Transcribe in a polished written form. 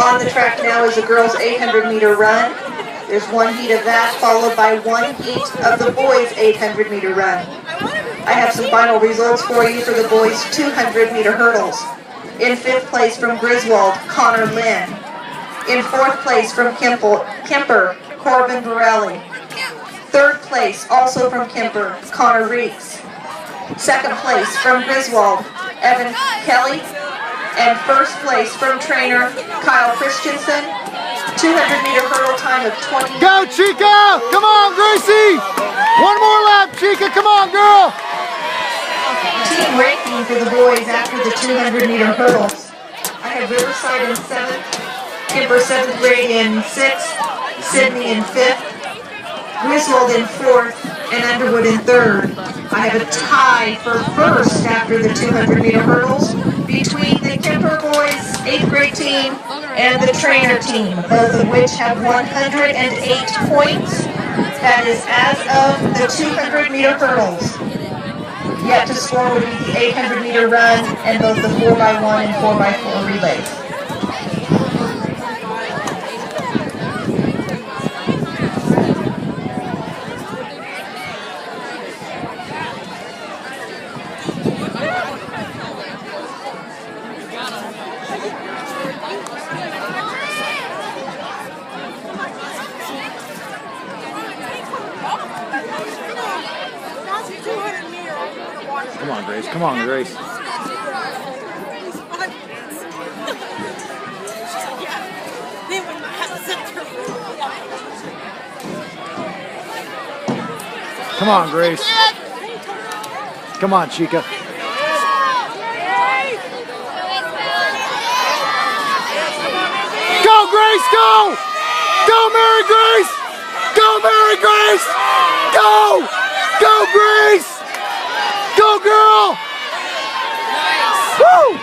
On the track now is the girls' 800-meter run. There's one heat of that, followed by one heat of the boys' 800-meter run. I have some final results for you for the boys' 200-meter hurdles. In 5th place from Griswold, Connor Lynn. In 4th place from Kemper, Corbin Borelli. 3rd place, also from Kemper, Connor Reeks. 2nd place from Griswold, Evan Kelly. And 1st place from trainer Kyle Christensen. 200-meter hurdle time of 20. Go, Chica! Come on, Gracie! One more lap, Chica! Come on, girl! Team ranking for the boys after the 200-meter hurdles. I have Riverside in 7th, Kemper 7th grade in 6th, Sydney in 5th, Griswold in 4th, and Underwood in 3rd. I have a tie for 1st after the 200-meter hurdles between the Kemper boys 8th grade team and the trainer team, both of which have 108 points. That is as of the 200-meter hurdles. Yet to score would be the 800-meter run and both the 4x1 and 4x4 relays. Come on, Grace. Come on, Grace. Come on, Grace. Come on, Chica. Go, Grace, go! Go, Mary Grace! Go, Mary Grace! Go! Go, Grace! Go, girl! Nice. Woo!